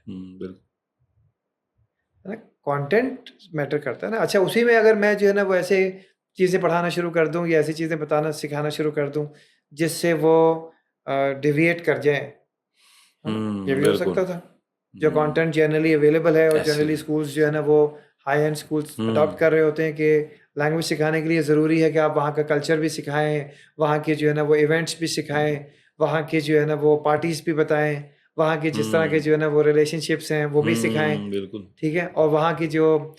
کانٹینٹ میٹر کرتا ہے نا. اچھا اسی میں اگر میں جو ہے نا وہ ایسے چیزیں پڑھانا شروع کر دوں یا ایسی چیزیں بتانا سکھانا شروع کر دوں جس سے وہ ڈیویٹ کر جائیں, یہ بھی ہو سکتا تھا. جو کانٹینٹ جنرلی اویلیبل ہے, اور جنرلی اسکولس جو ہے نا وہ ہائی اینڈ اسکولس اڈاپٹ کر رہے ہوتے ہیں کہ لینگویج سکھانے کے لیے ضروری ہے کہ آپ وہاں کا کلچر بھی سکھائیں, وہاں کے جو ہے نا وہ ایونٹس بھی سکھائیں, وہاں کے جو ہے نا وہ پارٹیز بھی بتائیں, وہاں کے جس طرح کے جو ہے نا وہ ریلیشن شپس ہیں وہ بھی سکھائیں, ٹھیک ہے. اور وہاں کی جو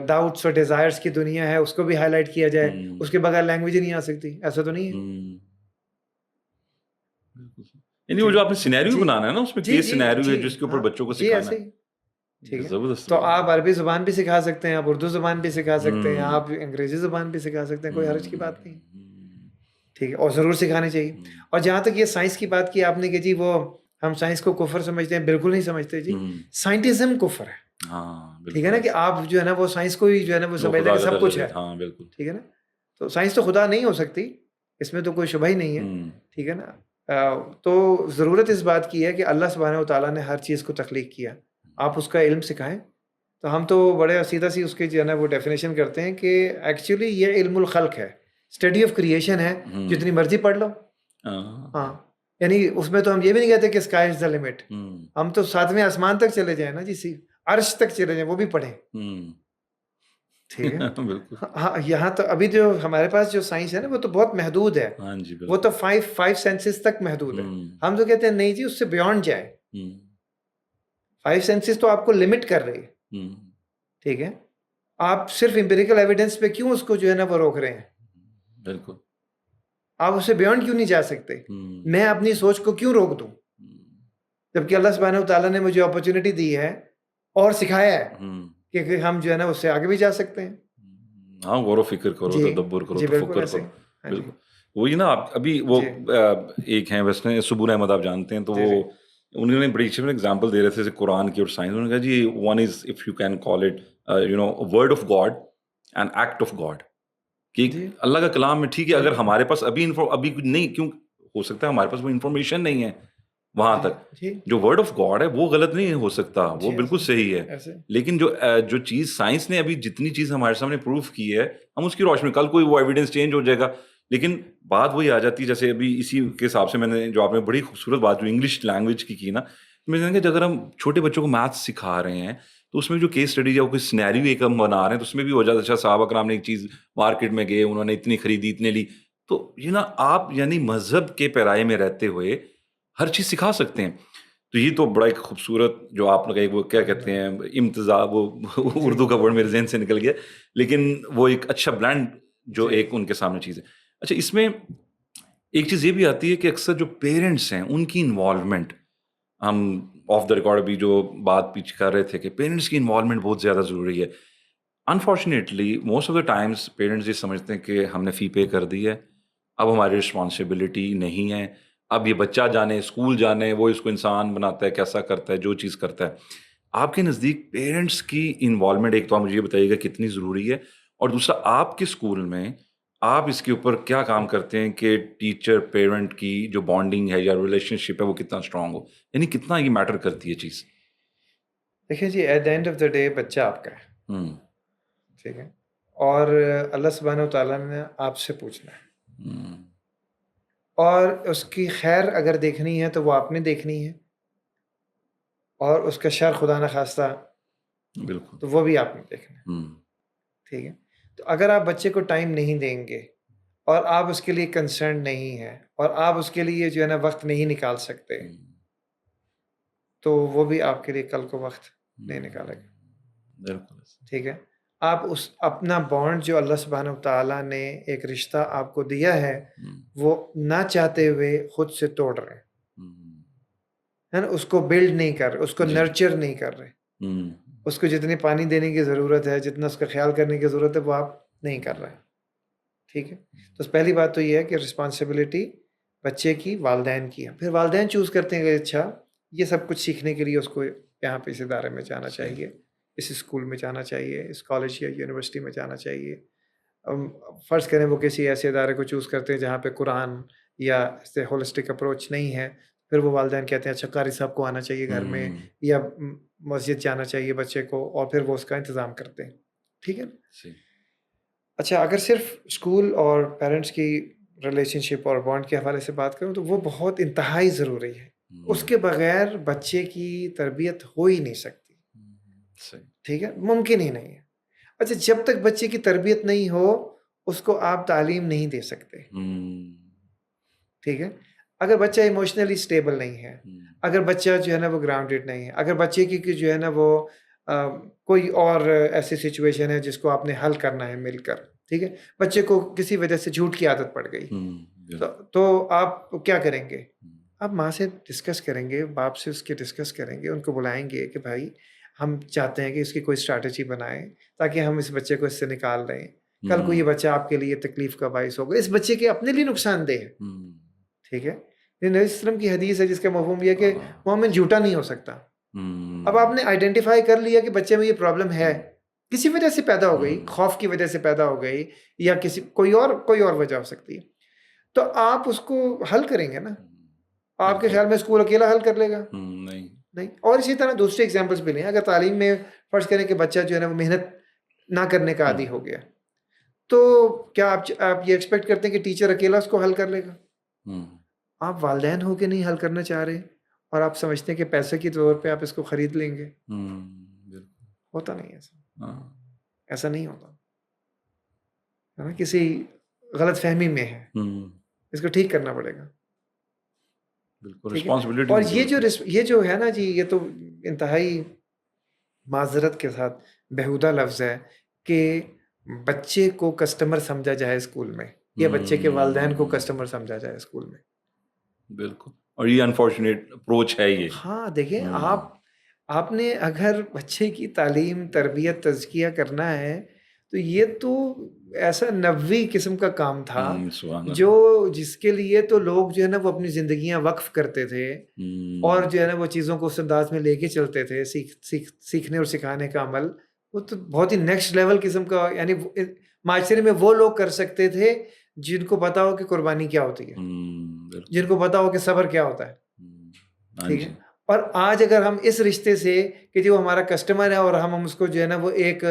ڈاؤٹس اور ڈیزائرس کی دنیا ہے اس کو بھی ہائی لائٹ کیا جائے. اس کے بغیر لینگویج ہی نہیں آ سکتی, ایسا تو نہیں ہے. یعنی وہ جو آپ نے سینیریو بنانا ہے نا, اس میں کیس سینیریو ہے جس کے اوپر بچوں کو سکھانا ہے. ٹھیک ہے, تو آپ عربی زبان بھی سکھا سکتے ہیں, آپ اردو زبان بھی سکھا سکتے ہیں, آپ انگریزی زبان بھی سکھا سکتے ہیں, کوئی حرج کی بات نہیں, ٹھیک ہے. اور ضرور سکھانی چاہیے. اور جہاں تک یہ سائنس کی بات کی آپ نے کہ جی وہ ہم سائنس کو کفر سمجھتے ہیں, بالکل نہیں سمجھتے جی. سائنٹزم کفر ہے, ٹھیک ہے نا, کہ آپ جو ہے نا وہ سائنس کو ہی جو ہے نا وہ سمجھ لیں کہ سب کچھ ہے, ٹھیک ہے نا. تو سائنس تو خدا نہیں ہو سکتی, اس میں تو کوئی شبہ ہی نہیں ہے, ٹھیک ہے نا. تو ضرورت اس بات کی ہے کہ اللہ سبحانہ و تعالیٰ نے ہر چیز کو تخلیق کیا, آپ اس کا علم سکھائیں. تو ہم تو بڑے سیدھا سی اس کی جو ہے نا وہ ڈیفینیشن کرتے ہیں کہ ایکچولی یہ علم الخلق ہے, اسٹڈی آف کریشن ہے, جتنی مرضی پڑھ لو. ہاں, یعنی اس میں تو ہم یہ بھی نہیں کہتے کہ اسکائی از دا لمٹ, ہم تو 7ویں آسمان تک چلے جائیں نا جی, عرش تک چلے جائیں, وہ بھی پڑھیں. ٹھیک ہے, ہاں یہاں تو ابھی جو ہمارے پاس جو سائنس ہے نا وہ تو بہت محدود ہے, وہ تو 5 سینسز تک محدود ہے. ہم تو کہتے ہیں نہیں جی اس سے بیونڈ جائے. 5 سینسز تو آپ کو لمٹ کر رہی ہے. ٹھیک ہے, آپ صرف امپیریکل ایویڈنس پہ کیوں اس کو جو ہے نا وہ روک رہے ہیں؟ بالکل, آپ اس سے بیونڈ کیوں نہیں جا سکتے؟ میں اپنی سوچ کو کیوں روک دوں جبکہ اللہ سبحانہ و تعالیٰ نے مجھے اپرچونٹی دی ہے اور سکھایا ہے کہ ہم جو ہے نا اس سے آگے بھی جا سکتے ہیں. ہاں, غور و فکر کرو, تدبر کرو, تفکر کرو. بالکل وہی نا, آپ ابھی وہ ایک ہیں ویسے سبور احمد, آپ جانتے ہیں, تو وہ انہوں نے بڑی اچھی ایگزامپل دے رہے تھے قرآن کی اور سائنس. انہوں نے کہا جی one is if you can call it word of God and act of God, کہ اللہ کا کلام ہے. ٹھیک ہے, اگر ہمارے پاس ابھی نہیں, کیوں ہو سکتا ہے ہمارے پاس وہ انفارمیشن نہیں ہے وہاں تک, جو ورڈ آف گاڈ ہے وہ غلط نہیں ہو سکتا, وہ بالکل صحیح ہے. لیکن جو چیز سائنس نے ابھی جتنی چیز ہمارے سامنے پروف کی ہے, ہم اس کی روشنی, کل کوئی وہ ایویڈنس چینج ہو جائے گا. لیکن بات وہی آ جاتی ہے, جیسے ابھی اسی کے حساب سے میں نے جو آپ نے بڑی خوبصورت بات جو انگلش لینگویج کی نا, میں نے کہا اگر ہم چھوٹے بچوں کو میتھس سکھا رہے ہیں تو اس میں جو کیس اسٹڈی یا کوئی سینیریو ایک ہم بنا رہے ہیں تو اس میں بھی ہو جاتا ہے اچھا صحابہ کرام نے ایک چیز مارکیٹ میں گئے, انہوں نے اتنی خریدی, اتنے لی, تو یہ نا آپ یعنی مذہب کے پیرائے میں رہتے ہوئے ہر چیز سکھا سکتے ہیں. تو یہ تو بڑا ایک خوبصورت جو آپ نے وہ کیا کہتے ہیں امتزاج, وہ اردو کا ورڈ میرے ذہن سے نکل گیا, لیکن وہ ایک اچھا بلینڈ جو ایک ان کے سامنے چیز ہے. اچھا, اس میں ایک چیز یہ بھی آتی ہے کہ اکثر جو پیرنٹس ہیں ان کی انوالومنٹ, ہم آف دا ریکارڈ ابھی جو بات پیچھے کر رہے تھے کہ پیرنٹس کی انوالومنٹ بہت زیادہ ضروری ہے. Unfortunately most of the Times parents یہ سمجھتے ہیں کہ ہم نے فی پے کر دی ہے, اب ہماری رسپانسبلٹی نہیں ہے, اب یہ بچہ جانے, اسکول جانے, وہ اس کو انسان بناتا ہے, کیسا کرتا ہے, جو چیز کرتا ہے. آپ کے نزدیک پیرنٹس کی انوالومنٹ ایک تو آپ مجھے یہ بتائیے گا کتنی ضروری ہے, اور دوسرا آپ کے اسکول میں آپ اس کے اوپر کیا کام کرتے ہیں کہ ٹیچر پیرنٹ کی جو بانڈنگ ہے یا ریلیشن شپ ہے وہ کتنا اسٹرانگ ہو, یعنی کتنا یہ میٹر کرتی ہے چیز؟ دیکھیں جی, at the end of the day بچہ آپ کا ہے, ٹھیک ہے, اور اللہ سبحانہ و تعالیٰ نے آپ سے پوچھنا ہے, اور اس کی خیر اگر دیکھنی ہے تو وہ آپ نے دیکھنی ہے, اور اس کا شر خدا نخواستہ بالکل تو وہ بھی آپ نے دیکھنا ہے. ٹھیک ہے, تو اگر آپ بچے کو ٹائم نہیں دیں گے اور آپ اس کے لیے کنسرن نہیں ہیں اور آپ اس کے لیے جو ہے نا وقت نہیں نکال سکتے, تو وہ بھی آپ کے لیے کل کو وقت نہیں نکالے گا. بالکل ٹھیک ہے, آپ اس اپنا بانڈ جو اللہ سبحانہ و تعالیٰ نے ایک رشتہ آپ کو دیا ہے وہ نہ چاہتے ہوئے خود سے توڑ رہے ہیں نا, اس کو بلڈ نہیں کر رہے, اس کو نرچر نہیں کر رہے, اس کو جتنی پانی دینے کی ضرورت ہے, جتنا اس کا خیال کرنے کی ضرورت ہے وہ آپ نہیں کر رہے. ٹھیک ہے, تو پہلی بات تو یہ ہے کہ رسپانسبلٹی بچے کی والدین کی ہے. پھر والدین چوز کرتے ہیں کہ اچھا یہ سب کچھ سیکھنے کے لیے اس کو یہاں پہ اس ادارے میں جانا چاہیے, اس اسکول میں جانا چاہیے, اس کالج یا یونیورسٹی میں جانا چاہیے. فرض کریں وہ کسی ایسے ادارے کو چوز کرتے ہیں جہاں پہ قرآن یا ایسے ہولسٹک اپروچ نہیں ہے, پھر وہ والدین کہتے ہیں اچھا قاری صاحب کو آنا چاہیے گھر میں, یا مسجد جانا چاہیے بچے کو, اور پھر وہ اس کا انتظام کرتے ہیں. ٹھیک ہے, اچھا اگر صرف اسکول اور پیرنٹس کی ریلیشن شپ اور بانڈ کے حوالے سے بات کروں تو وہ بہت انتہائی ضروری ہے. اس کے بغیر بچے کی تربیت ہو ہی نہیں سکتی. ٹھیک ہے, ممکن ہی نہیں ہے. اچھا, جب تک بچے کی تربیت نہیں ہو اس کو آپ تعلیم نہیں دے سکتے. ٹھیک ہے, اگر بچہ ایموشنلی اسٹیبل نہیں ہے, اگر بچہ جو ہے نا وہ گراؤنڈیڈ نہیں ہے, اگر بچے کی جو ہے نا وہ کوئی اور ایسی سچویشن ہے جس کو آپ نے حل کرنا ہے مل کر, ٹھیک ہے, بچے کو کسی وجہ سے جھوٹ کی عادت پڑ گئی, تو آپ کیا کریں گے؟ آپ ماں سے ڈسکس کریں گے, باپ سے اس کے ڈسکس کریں گے, ان کو بلائیں گے کہ بھائی ہم چاہتے ہیں کہ اس کی کوئی اسٹریٹجی بنائیں تاکہ ہم اس بچے کو اس سے نکال دیں. کل کو یہ بچہ آپ کے لیے تکلیف کا باعث ہوگا, اس بچے کے اپنے لیے نقصان دہ ہے. ٹھیک ہے, نبی صلی اللہ علیہ وسلم کی حدیث ہے جس کا مفہوم یہ ہے کہ مومن جھوٹا نہیں ہو سکتا. اب آپ نے آئیڈینٹیفائی کر لیا کہ بچے میں یہ پرابلم ہے, کسی وجہ سے پیدا ہو گئی, خوف کی وجہ سے پیدا ہو گئی, یا کوئی اور وجہ ہو سکتی ہے, تو آپ اس کو حل کریں گے نا. آپ کے خیال میں اسکول اکیلا حل کر لے گا؟ نہیں. اور اسی طرح دوسرے ایگزامپلس بھی لیں. اگر تعلیم میں فرض کریں کہ بچہ جو ہے نا وہ محنت نہ کرنے کا عادی ہو گیا, تو کیا آپ یہ ایکسپیکٹ کرتے ہیں کہ ٹیچر اکیلا اس کو حل کر لے گا؟ آپ والدین ہو کے نہیں حل کرنا چاہ رہے, اور آپ سمجھتے ہیں کہ پیسے کے طور پہ آپ اس کو خرید لیں گے. ہوتا نہیں ایسا, ایسا نہیں ہوتا. کسی غلط فہمی میں ہے, اس کو ٹھیک کرنا پڑے گا. اور یہ جو ہے نا جی, یہ تو انتہائی معذرت کے ساتھ بیہودہ لفظ ہے کہ بچے کو کسٹمر سمجھا جائے اسکول میں, یا بچے کے والدین کو کسٹمر سمجھا جائے اسکول میں. بالکل, اور یہ انفارچونیٹ اپروچ ہے یہ. ہاں دیکھیں, آپ نے اگر بچے کی تعلیم, تربیت, تزکیہ کرنا ہے تو یہ تو ایسا نوی قسم کا کام تھا جو جس کے لیے تو لوگ جو ہے نا وہ اپنی زندگیاں وقف کرتے تھے, اور جو ہے نا وہ چیزوں کو اس انداز میں لے کے چلتے تھے. سیکھنے اور سکھانے کا عمل وہ تو بہت ہی نیکسٹ لیول قسم کا, یعنی معاشرے میں وہ لوگ کر سکتے تھے جن کو پتا ہو کہ قربانی کیا ہوتی ہے, جن کو پتا ہو کہ صبر کیا ہوتا ہے. ٹھیک ہے, اور آج اگر ہم اس رشتے سے کہ جو ہمارا کسٹمر ہے اور ہم اس کو جو ہے نا وہ ایک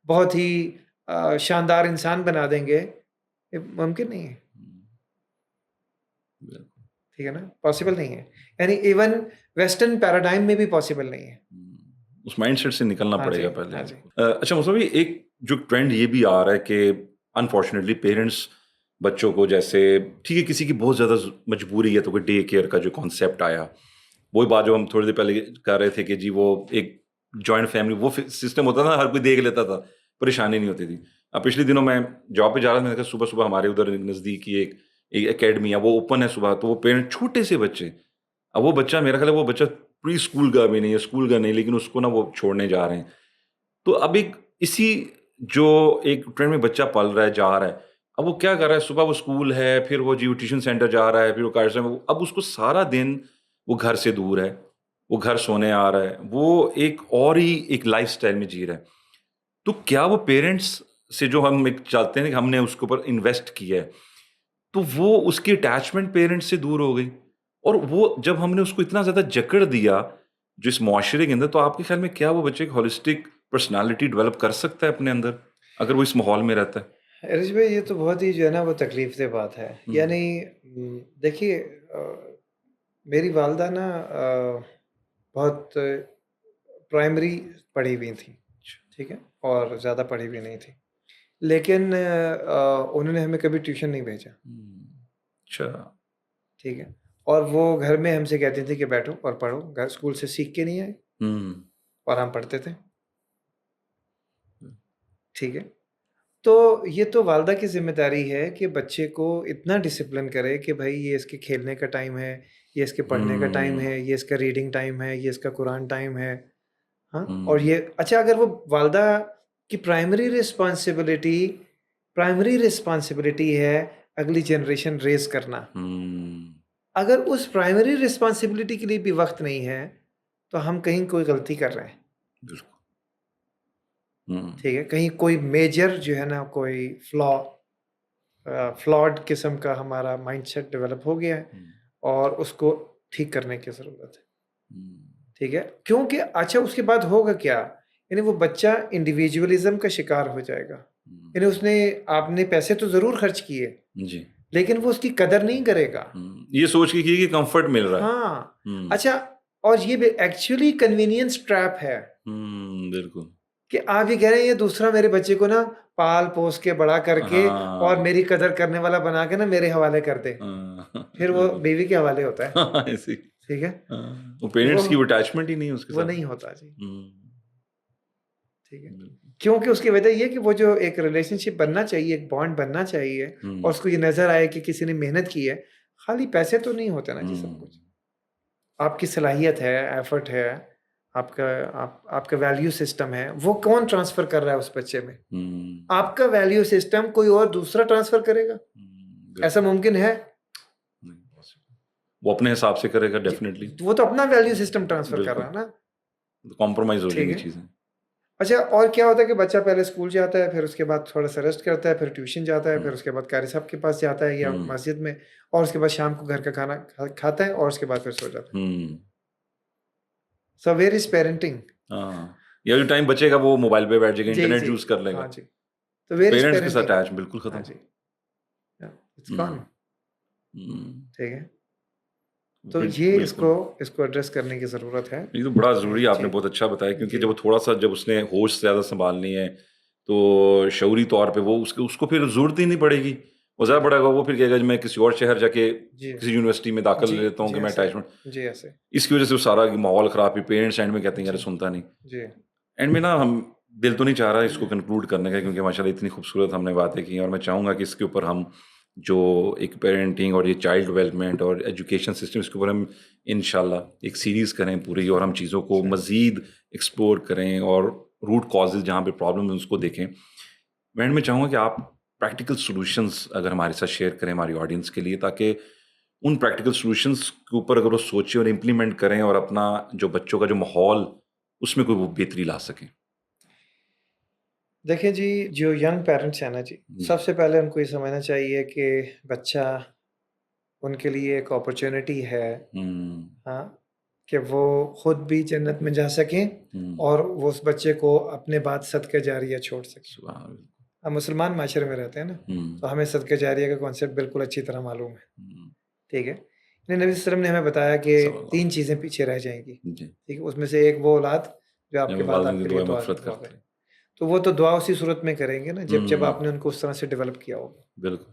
بہت ہی شاندار انسان بنا دیں گے, یہ ممکن نہیں ہے. ٹھیک ہے نا, پاسبل نہیں ہے. یعنی ایون ویسٹرن پیراڈائم میں بھی پاسبل نہیں ہے. اس مائنڈ سیٹ سے نکلنا پڑے گا پہلے. اچھا مصطفی, ایک جو ٹرینڈ یہ بھی آ رہا ہے کہ انفارچونیٹلی پیرنٹس بچوں کو, جیسے ٹھیک ہے کسی کی بہت زیادہ مجبوری ہے تو کہ ڈے کیئر کا جو کانسیپٹ آیا, وہی بات جو ہم تھوڑی دیر پہلے کر رہے تھے کہ جی وہ ایک جوائنٹ فیملی وہ سسٹم ہوتا تھا, ہر کوئی دیکھ لیتا تھا, پریشانی نہیں ہوتی تھی. اب پچھلے دنوں میں جاب پہ جا رہا تھا, میں نے کہا صبح صبح ہمارے ادھر نزدیک ہی ایک اکیڈمی ہے, وہ اوپن ہے صبح, تو وہ پیرنٹ چھوٹے سے بچے, اب وہ بچہ میرا خیال ہے وہ بچہ پری اسکول کا بھی نہیں ہے, اسکول کا نہیں, لیکن اس کو نا وہ چھوڑنے جا رہے ہیں. تو اب ایک اسی جو ایک ٹرینڈ میں بچہ پل رہا ہے, جا رہا ہے, اب وہ کیا کر رہا ہے, صبح وہ اسکول ہے, پھر وہ جی ٹیوشن سینٹر جا رہا ہے, پھر وہ کالج میں, اب اس کو سارا دن وہ گھر سے دور ہے, وہ گھر سونے آ رہا ہے, وہ ایک اور ہی ایک لائف اسٹائل میں جی رہا ہے. تو کیا وہ پیرنٹس سے جو ہم ایک چاہتے ہیں کہ ہم نے اس کے اوپر انویسٹ کیا ہے, تو وہ اس کی اٹیچمنٹ پیرنٹس سے دور ہو گئی, اور وہ جب ہم نے اس کو اتنا زیادہ جکڑ دیا جو اس معاشرے کے اندر, تو آپ کے خیال میں کیا وہ بچے ایک ہولسٹک پرسنالٹی ڈیولپ کر سکتا ہے اپنے اندر اگر وہ اس ماحول میں رہتا ہے؟ ارج بھائی, یہ تو بہت ہی جو ہے نا وہ تکلیف دہ بات ہے. یعنی دیکھیے, میری والدہ نا بہت پرائمری پڑھی ہوئی تھیں, ٹھیک ہے, اور زیادہ پڑھی ہوئی نہیں تھی, لیکن انہوں نے ہمیں کبھی ٹیوشن نہیں بھیجا. اچھا, ٹھیک ہے, اور وہ گھر میں ہم سے کہتی تھی کہ بیٹھو اور پڑھو, گھر اسکول سے سیکھ کے نہیں آئے, اور ہم پڑھتے تھے. ٹھیک ہے, تو یہ تو والدہ کی ذمہ داری ہے کہ بچے کو اتنا ڈسپلن کرے کہ بھائی یہ اس کے کھیلنے کا ٹائم ہے, یہ اس کے پڑھنے کا ٹائم ہے, یہ اس کا ریڈنگ ٹائم ہے, یہ اس کا قرآن ٹائم ہے. ہاں, اور یہ اچھا, اگر وہ والدہ کی پرائمری رسپانسبلٹی ہے اگلی جنریشن ریز کرنا, اگر اس پرائمری رسپانسبلٹی کے لیے بھی وقت نہیں ہے تو ہم کہیں کوئی غلطی کر رہے ہیں. ٹھیک ہے, کہیں کوئی میجر جو ہے نا کوئی فلاڈ قسم کا ہمارا مائنڈ سیٹ ڈیولپ ہو گیا ہے, اور اس کو ٹھیک کرنے کی ضرورت ہے. ٹھیک ہے, کیونکہ اچھا اس کے بعد ہوگا کیا, یعنی وہ بچہ انڈیویجولزم کا شکار ہو جائے گا. یعنی آپ نے پیسے تو ضرور خرچ کیے جی, لیکن وہ اس کی قدر نہیں کرے گا, یہ سوچ کے کہ کمفرٹ مل رہا ہے. ہاں, اچھا, اور یہ ایکچولی کنوینئنس ٹریپ ہے. بالکل, کہ آپ یہ کہہ رہے ہیں یہ دوسرا میرے بچے کو نا پال پوس کے بڑا کر کے اور میری قدر کرنے والا بنا کے نا میرے حوالے کر دے, پھر وہ بیوی کے حوالے ہوتا ہے. ٹھیک ہے, وہ پیرنٹس کی اٹیچمنٹ ہی نہیں اس کے ساتھ, وہ نہیں ہوتا جی. ٹھیک ہے, کیونکہ اس کی وجہ یہ کہ وہ جو ایک ریلیشن شپ بننا چاہیے, ایک بانڈ بننا چاہیے, اور اس کو یہ نظر آئے کہ کسی نے محنت کی ہے. خالی پیسے تو نہیں ہوتے نا جی, سب کچھ آپ کی صلاحیت ہے, ایفرٹ ہے, آپ کا ویلیو سسٹم ہے, وہ کون ٹرانسفر کر رہا ہے اس بچے میں. آپ کا ویلیو سسٹم کوئی اور دوسرا ٹرانسفر کرے گا؟ ایسا ممکن ہے؟ وہ اپنے حساب سے کرے گا ڈیفینیٹلی, وہ تو اپنا ویلیو سسٹم ٹرانسفر کر رہا ہے نا, کمپرومائز ہو جائے گی چیزیں. اچھا اور کیا ہوتا ہے کہ بچہ پہلے اسکول جاتا ہے، پھر اس کے بعد تھوڑا سا ریسٹ کرتا ہے، پھر ٹیوشن جاتا ہے، پھر اس کے بعد قاری صاحب کے پاس جاتا ہے یا مسجد میں، اور اس کے بعد شام کو گھر کا کھانا کھاتا ہے اور اس کے بعد پھر سو جاتا ہے. سو ویئر از پیرنٹنگ؟ یا جو ٹائم بچے گا وہ موبائل پہ بیٹھ جائے گا، جی انٹرنیٹ جی یوز کر لے گا. ہاں جی. تو ویئر از پیرنٹس کے ساتھ پیرنٹنگ؟ اٹیچ بالکل ختم. ہاں جی، اٹس گون. ٹھیک ہے، تو یہ اس کو ایڈریس کرنے کی ضرورت ہے. یہ تو بڑا ضروری ہے، آپ نے بہت اچھا بتایا، کیونکہ جب وہ تھوڑا سا جب اس نے ہوش سے زیادہ سنبھالنی ہے تو شعوری طور پہ وہ اس کو پھر ضرورت ہی نہیں پڑے گی. وہ زیادہ پڑے گا وہ پھر کہے گا میں کسی اور شہر جا کے کسی یونیورسٹی میں داخل لے لیتا ہوں کہ میں اٹیچمنٹ. جی ایسے اس کی وجہ سے وہ سارا ماحول خراب ہے. پیرنٹس اینڈ میں کہتے ہیں یار سنتا نہیں. جی اینڈ میں نا ہم دل تو نہیں چاہ رہا اس کو کنکلوڈ کرنے کا، کیونکہ ماشاء اللہ اتنی خوبصورت ہم نے باتیں کی، اور میں چاہوں گا کہ اس کے اوپر ہم جو ایک پیرنٹنگ اور یہ چائلڈ ڈیولپمنٹ اور ایجوکیشن سسٹم، اس کے اوپر ہم انشاءاللہ ایک سیریز کریں پوری، اور ہم چیزوں کو مزید ایکسپلور کریں اور روٹ کازز جہاں پہ پرابلم ہے اس کو دیکھیں. اینڈ میں چاہوں گا کہ آپ پریکٹیکل سولوشنز اگر ہمارے ساتھ شیئر کریں ہماری آڈینس کے لیے، تاکہ ان پریکٹیکل سولوشنز کے اوپر اگر وہ سوچیں اور امپلیمنٹ کریں اور اپنا جو بچوں کا جو ماحول اس میں کوئی وہ بہتری لا سکیں. دیکھیں جی، جو ینگ پیرنٹس ہیں نا جی، سب سے پہلے ان کو یہ سمجھنا چاہیے کہ بچہ ان کے لیے ایک اپرچونٹی ہے، ہاں، کہ وہ خود بھی جنت میں جا سکیں اور وہ اس بچے کو اپنے بعد صدقہ جاریہ چھوڑ سکیں. ہم مسلمان معاشرے میں رہتے ہیں نا، تو ہمیں صدقہ جاریہ کا کانسیپٹ بالکل اچھی طرح معلوم ہے. ٹھیک ہے، نبی صلی اللہ علیہ وسلم نے ہمیں بتایا کہ 3 چیزیں پیچھے رہ جائیں گی. ٹھیک ہے، اس میں سے ایک وہ اولاد جو آپ کے بعد آپ کے لیے دعا کرے. تو وہ تو دعا اسی صورت میں کریں گے نا جب آپ نے ان کو اس طرح سے ڈیولپ کیا ہوگا. بالکل،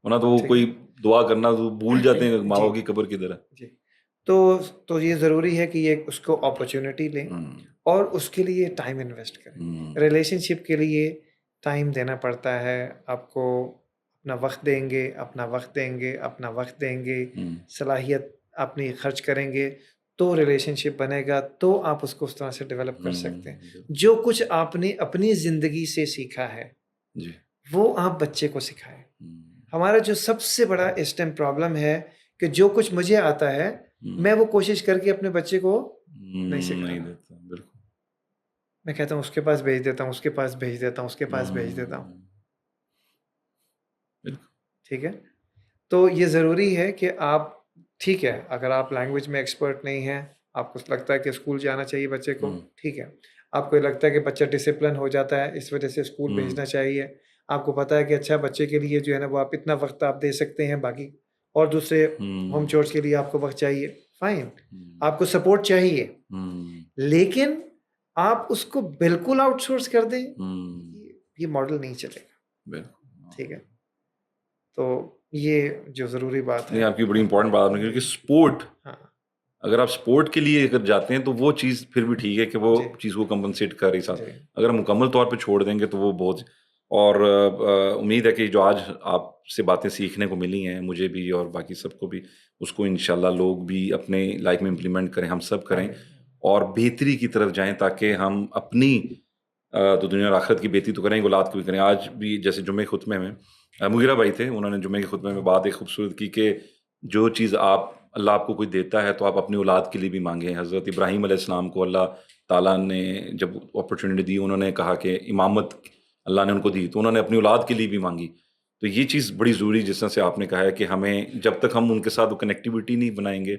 ورنہ تو وہ کوئی دعا کرنا تو بھول جاتے ہیں ماں باپ کی قبر کی طرح. جی، تو یہ ضروری ہے کہ یہ اس کو اپرچونٹی لیں اور اس کے لیے ٹائم انویسٹ کریں. ریلیشن شپ کے لیے ٹائم دینا پڑتا ہے. آپ کو اپنا وقت دیں گے، اپنا وقت دیں گے، صلاحیت اپنی خرچ کریں گے تو ریلیشن شپ بنے گا، تو آپ اس کو اس طرح سے ڈیولپ کر سکتے ہیں. جو کچھ آپ نے اپنی زندگی سے سیکھا ہے وہ آپ بچے کو سکھائیں. ہمارا جو سب سے بڑا اس ٹائم پرابلم ہے کہ جو کچھ مجھے آتا ہے میں وہ کوشش کر کے اپنے بچے کو نہیں سکھاتا. میں کہتا ہوں اس کے پاس بھیج دیتا ہوں، اس کے پاس بھیج دیتا ہوں، اس کے پاس بھیج دیتا ہوں. ٹھیک ہے، تو یہ ضروری ہے کہ آپ، ٹھیک ہے، اگر آپ لینگویج میں ایکسپرٹ نہیں ہیں، آپ کو لگتا ہے کہ اسکول جانا چاہیے بچے کو، ٹھیک ہے، آپ کو لگتا ہے کہ بچہ ڈسپلن ہو جاتا ہے اس وجہ سے اسکول بھیجنا چاہیے، آپ کو پتا ہے کہ اچھا بچے کے لیے جو ہے نا وہ آپ اتنا وقت آپ دے سکتے ہیں، باقی اور دوسرے ہوم چورس کے لیے آپ کو وقت چاہیے، فائن، آپ کو سپورٹ چاہیے، لیکن آپ اس کو بالکل آؤٹ سورس کر دیں، یہ ماڈل نہیں چلے گا. ٹھیک ہے، تو یہ جو ضروری بات ہے، آپ کی بڑی امپورٹنٹ بات ہے، کیونکہ سپورٹ، اگر آپ سپورٹ کے لیے اگر جاتے ہیں تو وہ چیز پھر بھی ٹھیک ہے کہ وہ چیز کو کمپنسیٹ کر رہی ساتھ. اگر ہم مکمل طور پہ چھوڑ دیں گے تو وہ بہت، اور امید ہے کہ جو آج آپ سے باتیں سیکھنے کو ملی ہیں مجھے بھی اور باقی سب کو بھی، اس کو انشاءاللہ لوگ بھی اپنے لائف میں امپلیمنٹ کریں، ہم سب کریں اور بہتری کی طرف جائیں، تاکہ ہم اپنی تو دنیا اور آخرت کی بہتری تو کریں، اولاد کو بھی کریں. آج بھی جیسے جمعہ خطبے میں مغیرہ بھائی تھے، انہوں نے جمعہ کے خطبے میں بات ایک خوبصورت کی کہ جو چیز اللہ آپ کو کوئی دیتا ہے تو آپ اپنی اولاد کے لیے بھی مانگیں. حضرت ابراہیم علیہ السلام کو اللہ تعالیٰ نے جب اپرچونٹی دی، انہوں نے کہا کہ امامت اللہ نے ان کو دی تو انہوں نے اپنی اولاد کے لیے بھی مانگی. تو یہ چیز بڑی ضروری، جس طرح سے آپ نے کہا ہے کہ ہمیں جب تک ہم ان کے ساتھ وہ کنیکٹیوٹی نہیں بنائیں گے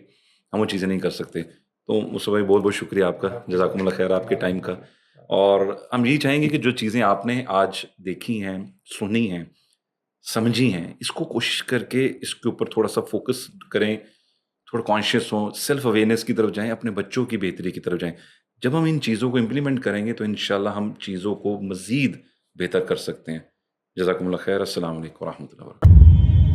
ہم وہ چیزیں نہیں کر سکتے. تو مصطفیٰ بھائی بہت بہت شکریہ آپ کا، جزاکم اللہ خیر آپ کے ٹائم کا. اور ہم یہی چاہیں گے کہ جو چیزیں آپ نے آج دیکھی ہیں، سنی ہیں، سمجھی ہیں، اس کو کوشش کر کے اس کے اوپر تھوڑا سا فوکس کریں، تھوڑا کانشیس ہوں، سیلف اویئرنیس کی طرف جائیں، اپنے بچوں کی بہتری کی طرف جائیں. جب ہم ان چیزوں کو امپلیمنٹ کریں گے تو انشاءاللہ ہم چیزوں کو مزید بہتر کر سکتے ہیں. جزاکم اللہ خیر. السلام علیکم ورحمۃ اللہ وبرکاتہ.